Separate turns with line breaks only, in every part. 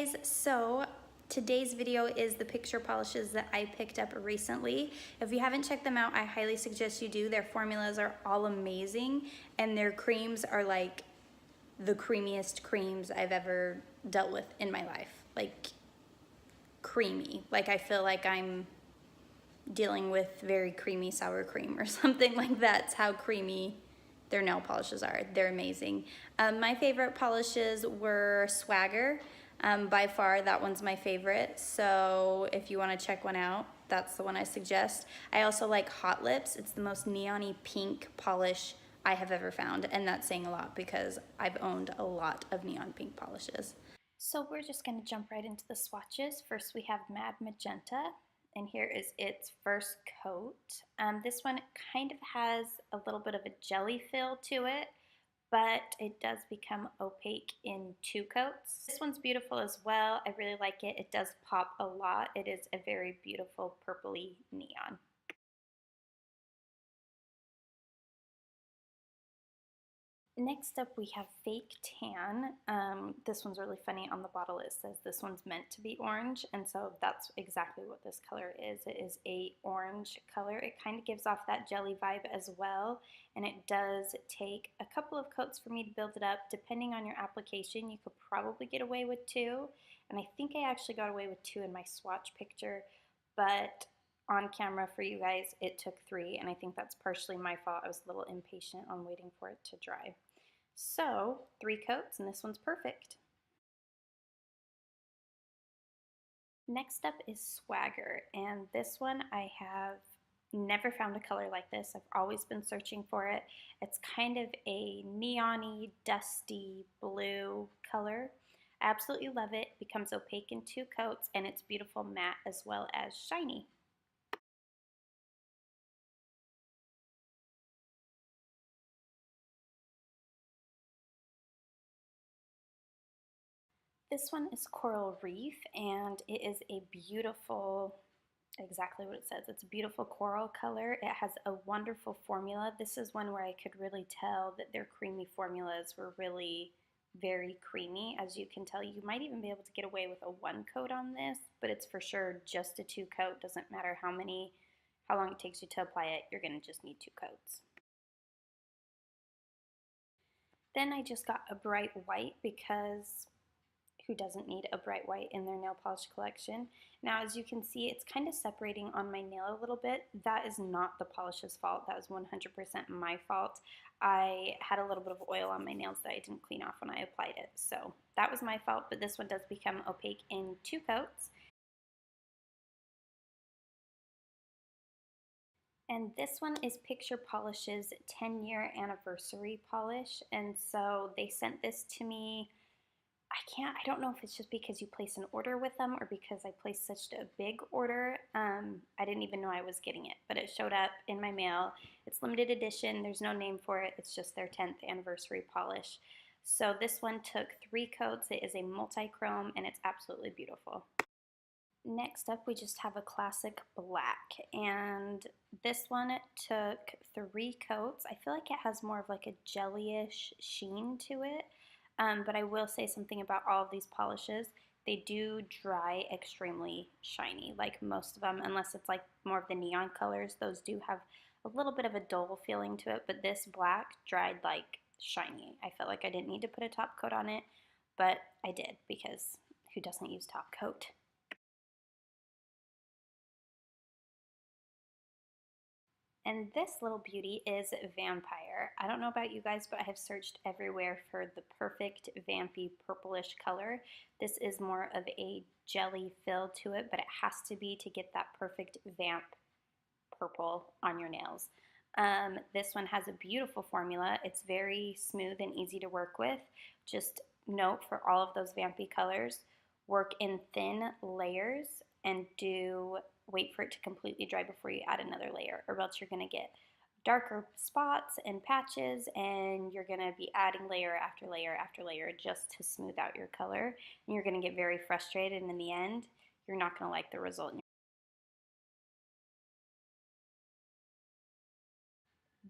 guys, so today's video is the picture polishes that I picked up recently. If you haven't checked them out, I highly suggest you do. Their formulas are all amazing and their creams are like the creamiest creams I've ever dealt with in my life. Like creamy, like I feel like I'm dealing with very creamy sour cream or something like that. That's how creamy their nail polishes are. They're amazing. My favorite polishes were Swagger. By far, that one's my favorite. So if you want to check one out, that's the one I suggest. I also like Hot Lips. It's the most neon-y pink polish I have ever found. And that's saying a lot because I've owned a lot of neon pink polishes. So we're just going to jump right into the swatches. First we have Mad Magenta, and here is its first coat. This one kind of has a little bit of a jelly feel to it, but it does become opaque in 2 coats. This one's beautiful as well. I really like it. It does pop a lot. It is a very beautiful purpley neon. Next up we have Fake Tan. This one's really funny. On the bottle it says this one's meant to be orange, and so that's exactly what this color is. It is a orange color. It kind of gives off that jelly vibe as well, and it does take a couple of coats for me to build it up. Depending on your application, you could probably get away with 2, and I think I actually got away with 2 in my swatch picture, but on camera for you guys, it took 3, and I think that's partially my fault. I was a little impatient on waiting for it to dry. So 3 coats, and this one's perfect. Next up is Swagger, and this one I have never found a color like this. I've always been searching for it. It's kind of a neon-y, dusty blue color. I absolutely love it. It becomes opaque in 2 coats, and it's beautiful matte as well as shiny. This one is Coral Reef, and it is a beautiful, exactly what it says. It's a beautiful coral color. It has a wonderful formula. This is one where I could really tell that their creamy formulas were really very creamy. As you can tell, you might even be able to get away with a 1 coat on this, but it's for sure just a 2 coat. Doesn't matter how long it takes you to apply it, you're gonna just need 2 coats. Then I just got a bright white because who doesn't need a bright white in their nail polish collection. Now, as you can see, it's kind of separating on my nail a little bit. That is not the polish's fault. That was 100% my fault. I had a little bit of oil on my nails that I didn't clean off when I applied it. So that was my fault, but this one does become opaque in 2 coats. And this one is Picture Polish's 10-year anniversary polish. And so they sent this to me. I don't know if it's just because you place an order with them or because I placed such a big order. I didn't even know I was getting it, but it showed up in my mail. It's limited edition. There's no name for it. It's just their 10th anniversary polish. So this one took 3 coats. It is a multi-chrome, and it's absolutely beautiful. Next up, we just have a classic black, and this one took 3 coats. I feel like it has more of like a jellyish sheen to it. But I will say something about all of these polishes. They do dry extremely shiny, like most of them, unless it's like more of the neon colors. Those do have a little bit of a dull feeling to it, but this black dried like shiny. I felt like I didn't need to put a top coat on it, but I did because who doesn't use top coat? And this little beauty is Vampire. I don't know about you guys, but I have searched everywhere for the perfect vampy purplish color. This is more of a jelly feel to it, but it has to be to get that perfect vamp purple on your nails. This one has a beautiful formula. It's very smooth and easy to work with. Just note for all of those vampy colors, work in thin layers and wait for it to completely dry before you add another layer, or else you're going to get darker spots and patches, and you're going to be adding layer after layer after layer just to smooth out your color, and you're going to get very frustrated, and in the end, you're not going to like the result.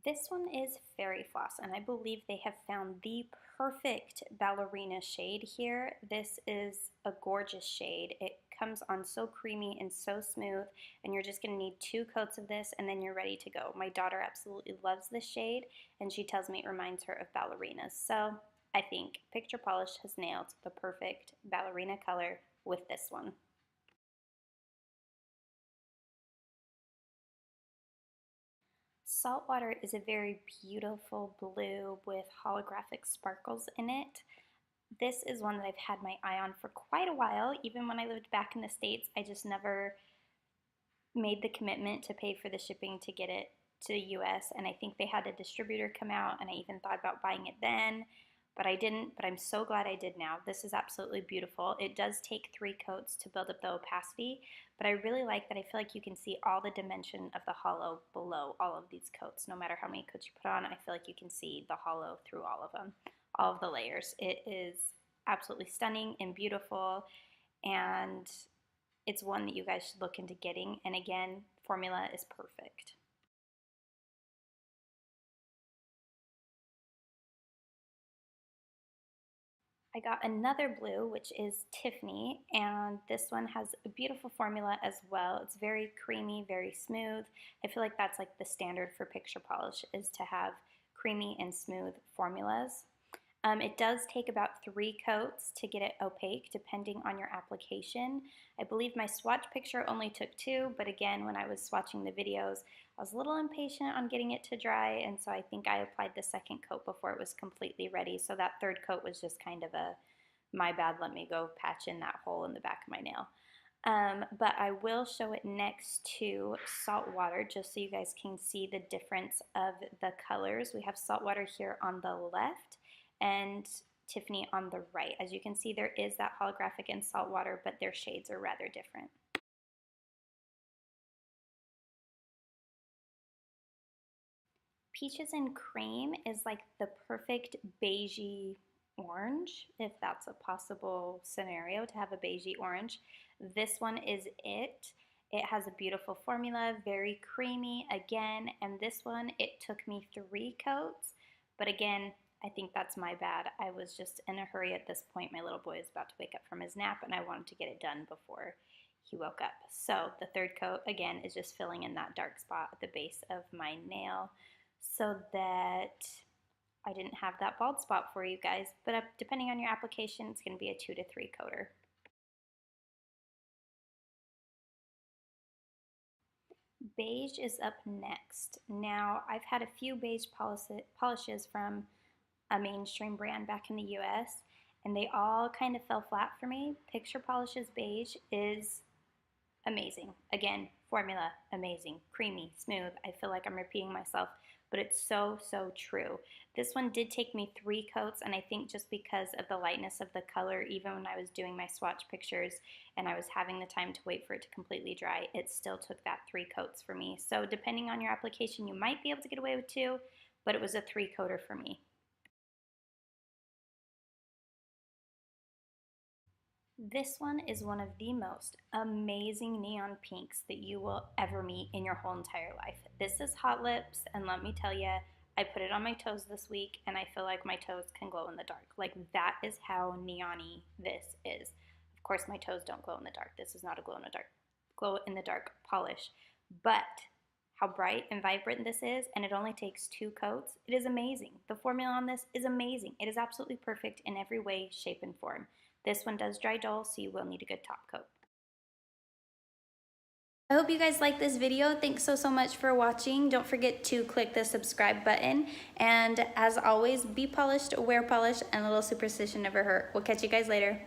This one is Fairy Floss, and I believe they have found the perfect ballerina shade here. This is a gorgeous shade. It comes on so creamy and so smooth, and you're just gonna need 2 coats of this and then you're ready to go. My daughter absolutely loves this shade, and she tells me it reminds her of ballerinas. So I think Picture Polish has nailed the perfect ballerina color with this one. Saltwater is a very beautiful blue with holographic sparkles in it. This is one that I've had my eye on for quite a while. Even when I lived back in the States, I just never made the commitment to pay for the shipping to get it to the US, and I think they had a distributor come out, and I even thought about buying it then, but I didn't. But I'm so glad I did now. This is absolutely beautiful. It does take 3 coats to build up the opacity, but I really like that. I feel like you can see all the dimension of the hollow below all of these coats. No matter how many coats you put on, I feel like you can see the hollow through all of them, all of the layers. It is absolutely stunning and beautiful, and it's one that you guys should look into getting. And again, formula is perfect. I got another blue, which is Tiffany, and this one has a beautiful formula as well. It's very creamy, very smooth. I feel like that's like the standard for Picture Polish, is to have creamy and smooth formulas. It does take about 3 coats to get it opaque, depending on your application. I believe my swatch picture only took 2, but again, when I was swatching the videos, I was a little impatient on getting it to dry, and so I think I applied the 2nd coat before it was completely ready. So that 3rd coat was just kind of a, my bad, let me go patch in that hole in the back of my nail. But I will show it next to Saltwater just so you guys can see the difference of the colors. We have Saltwater here on the left and Tiffany on the right. As you can see, there is that holographic in Saltwater, but their shades are rather different. Peaches and Cream is like the perfect beigey orange, if that's a possible scenario, to have a beigey orange. This one is it. It has a beautiful formula, very creamy again, and this one, it took me 3 coats, but again, I think that's my bad. I was just in a hurry at this point. My little boy is about to wake up from his nap, and I wanted to get it done before he woke up. So the 3rd coat, again, is just filling in that dark spot at the base of my nail so that I didn't have that bald spot for you guys. But depending on your application, it's going to be a 2 to 3 coater. Beige is up next. Now, I've had a few beige polishes from a mainstream brand back in the US, and they all kind of fell flat for me. Picture Polish's beige is amazing. Again, formula, amazing, creamy, smooth. I feel like I'm repeating myself, but it's so, so true. This one did take me 3 coats, and I think just because of the lightness of the color, even when I was doing my swatch pictures and I was having the time to wait for it to completely dry, it still took that 3 coats for me. So depending on your application, you might be able to get away with 2, but it was a 3 coater for me. This one is one of the most amazing neon pinks that you will ever meet in your whole entire life. This is Hot Lips, and let me tell you, I put it on my toes this week, and I feel like my toes can glow in the dark. Like, that is how neon-y this is. Of course, my toes don't glow in the dark. This is not a glow in the dark polish. But how bright and vibrant this is, and it only takes 2 coats. It is amazing. The formula on this is amazing. It is absolutely perfect in every way, shape, and form. This one does dry dull, so you will need a good top coat. I hope you guys liked this video. Thanks so much for watching. Don't forget to click the subscribe button. And as always, be polished, wear polish, and a little superstition never hurt. We'll catch you guys later.